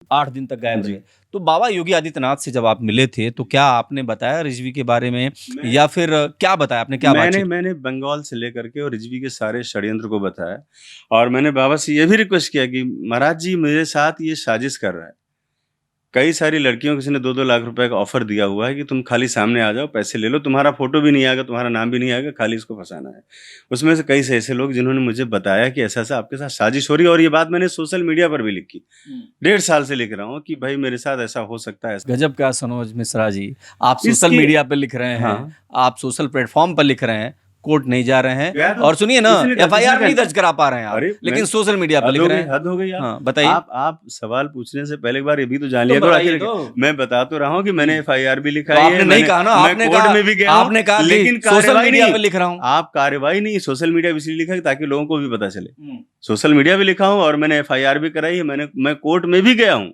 8 दिन तक गायब जी। रहे। तो बाबा योगी आदित्यनाथ से जब आप मिले थे, तो क्या आपने बताया रिजवी के बारे में या फिर क्या बताया आपने, क्या मैंने बातचीत? मैंने बंगाल से लेकर के और रिजवी के सारे षड्यंत्र को बताया और मैंने बाबा से ये भी रिक्वेस्ट किया कि महाराज जी मेरे साथ ये साजिश कर रहा है। कई सारी लड़कियों को किसी ने 2-2 लाख रुपए का ऑफर दिया हुआ है कि तुम खाली सामने आ जाओ, पैसे ले लो, तुम्हारा फोटो भी नहीं आएगा, तुम्हारा नाम भी नहीं आएगा, खाली इसको फँसाना है। उसमें से कई से ऐसे लोग जिन्होंने मुझे बताया कि ऐसा-ऐसा आपके साथ साजिश हो रही है और ये बात मैंने सोशल मीडिया पर भी लिखी। 1.5 साल से लिख रहा हूँ कि भाई मेरे साथ ऐसा हो सकता है। गजब का सनोज मिश्रा जी, आप सोशल इसके मीडिया पे लिख रहे हैं, हाँ। आप सोशल प्लेटफॉर्म पर लिख रहे हैं, कोर्ट नहीं जा रहे हैं गया तो और सुनिए ना इसलिए एफआईआर नहीं किसने दर्ज करा पा रहे हैं आप, अरे लेकिन मैं सोशल मीडिया पे हद लिख हो रहे गई, हैं। हद हो गई आप। हाँ, बताइए। आप सवाल पूछने से पहले एक बार ये भी तो जान तो लिया करो बताइए आखिर तो। मैं बता तो रहा हूँ कि मैंने एफआईआर भी तो लिखाई आपने है, नहीं कहा ना, मैं आपने कोर्ट कहा, में भी गया हूँ, आपने कहा कि लेकिन सोशल कार्रवाई मीडिया नहीं। पे लिख रहा हूँ। आप कार्रवाई नहीं, सोशल मीडिया भी इसलिए लिखा है ताकि लोगों को भी पता चले। सोशल मीडिया भी लिखा हूँ और मैंने एफआईआर भी कराई है, मैं कोर्ट में भी गया हूँ।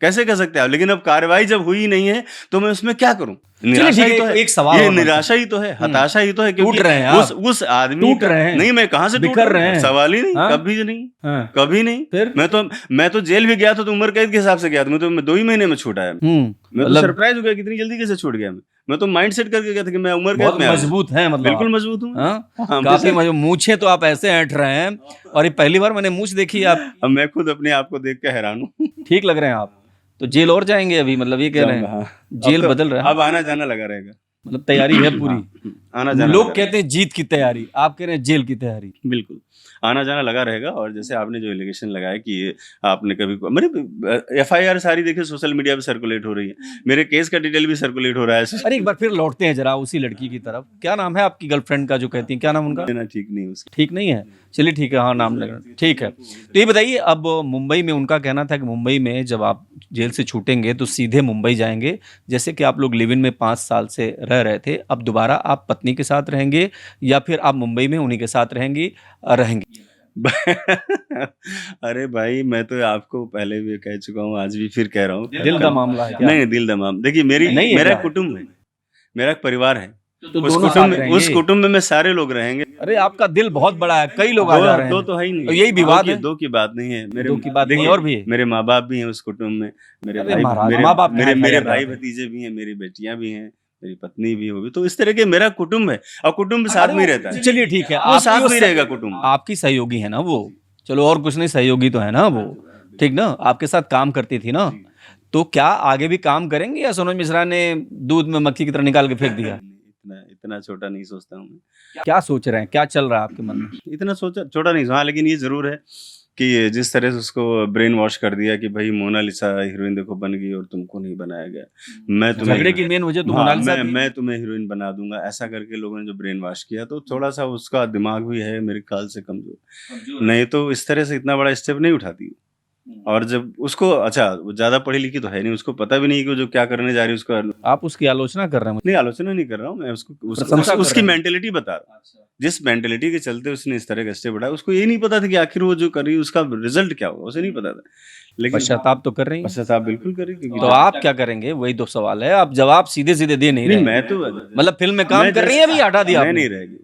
कैसे कर सकते हैं आप? लेकिन अब कार्रवाई जब हुई नहीं है तो मैं उसमें क्या करूं? निराशा ही तो है। एक सवाल ये और बनता निराशा ही तो है, हताशा ही तो है, टूट रहे हैं आप। उस आदमी टूट रहे हैं। नहीं, मैं कहां से टूट बिखर रहे हैं। सवाल ही नहीं। हाँ? कभी नहीं। हाँ। कभी नहीं। फिर मैं तो जेल भी गया था तो उम्र कैद के हिसाब से गया था। मैं 2 ही महीने में छूट आया। मैं तो सरप्राइज हो गया कितनी जल्दी कैसे छूट गया। मैं तो माइंड सेट करके गया था कि मैं उम्र कैद में मजबूत है, मतलब बिल्कुल मजबूत हूँ। काफी मजबूत। मूछें तो आप ऐसे ऐंठ रहे हैं और ये पहली बार मैंने मूछ देखी आप। अब मैं खुद अपने आप को देख के हैरान हूँ। ठीक लग रहे हैं आप। तो जेल और जाएंगे अभी, मतलब ये कह रहे हैं? जेल बदल रहा है, अब आना जाना लगा रहेगा, मतलब तैयारी है पूरी। आना जाना लोग कहते हैं जीत की तैयारी, आप कह रहे हैं जेल की तैयारी। बिल्कुल आना जाना लगा रहेगा। और जैसे आपने जो एलिगेशन लगाया कि आपने कभी मेरे एफआईआर सारी देखिए सोशल मीडिया पे सर्कुलेट हो रही है, मेरे केस का डिटेल भी सर्कुलेट हो रहा है। अरे एक बार फिर लौटते हैं जरा उसी लड़की की तरफ। क्या नाम है आपकी गर्लफ्रेंड का जो कहती हैं, क्या नाम उनका? ना ठीक नहीं उसका। ठीक नहीं है, चलिए ठीक है, हाँ नाम लग रहा ठीक है। तो ये बताइए, अब मुंबई में उनका कहना था कि मुंबई में जब आप जेल से छूटेंगे तो सीधे मुंबई जाएंगे। जैसे कि आप लोग लिव इन में 5 साल से रह रहे थे, अब दोबारा आप पत्नी के साथ रहेंगे या फिर आप मुंबई में उन्हीं के साथ रहेंगी? अरे भाई मैं तो आपको पहले भी कह चुका हूँ, आज भी फिर कह रहा हूँ। दिल का मामला है क्या? नहीं, दिल दा मामला देखिए, मेरा कुटुंब है, मेरा परिवार है। तो उस कुटुंब में सारे लोग रहेंगे। अरे आपका दिल बहुत बड़ा है, कई लोग आ जा रहे हैं। दो तो है ही नहीं। तो यही विवाद है। दो की बात नहीं है। दो की बात नहीं, और भी है। मेरे माँ बाप भी हैं उस कुटुंब में, मेरे भाई भतीजे भी हैं, मेरी बेटियां भी हैं, मेरी पत्नी भी होगी। तो इस तरह के मेरा कुटुंब है और कुटुंब साथ में रहता है। चलिए ठीक है, वो साथ में रहेगा कुटुंब। आपकी सहयोगी है ना वो, चलो और कुछ नहीं, सहयोगी तो है ना वो, ठीक ना, आपके साथ काम करती थी ना। तो क्या आगे भी काम करेंगे या सनोज मिश्रा ने दूध में मक्खी की तरह निकाल के फेंक दिया? इतना छोटा नहीं सोचता हूँ मैं। क्या सोच रहे हैं, क्या चल रहा है आपके मन में? इतना छोटा नहीं। हाँ, लेकिन ये जरूर है कि जिस तरह से उसको ब्रेन वॉश कर दिया कि भाई मोनालिसा हीरोइन देखो बन गई और तुमको नहीं बनाया गया, मैं तुम्हें झगड़े की मेन वजह तो मोनालिसा थी। मैं तुम्हें हीरोइन बना दूंगा, ऐसा करके लोगों ने जो ब्रेन वॉश किया, तो थोड़ा सा उसका दिमाग भी है मेरे ख्याल से कमजोर, नहीं तो इस तरह से इतना बड़ा स्टेप नहीं उठाती। और जब उसको, अच्छा वो ज्यादा पढ़ी लिखी तो है नहीं, उसको पता भी नहीं कि जो क्या करने जा रही है उसको। आप उसकी आलोचना कर रहे हैं? नहीं, आलोचना नहीं कर रहा हूँ मैं, उसकी मेंटेलिटी बता रहा हूँ। जिस मेंटेलिटी के चलते उसने इस तरह का स्टेप उठाया, उसको ये नहीं पता था कि आखिर वो जो कर रही है उसका रिजल्ट क्या होगा, उसे नहीं पता था। लेकिन पश्चाताप तो कर रही है। पश्चाताप बिल्कुल करेगी। तो आप क्या करेंगे, वही तो सवाल है। आप जवाब सीधे सीधे दे नहीं रहे। मैं तो मतलब फिल्म में काम कर रही है, अभी हटा दिया? नहीं रहेगी।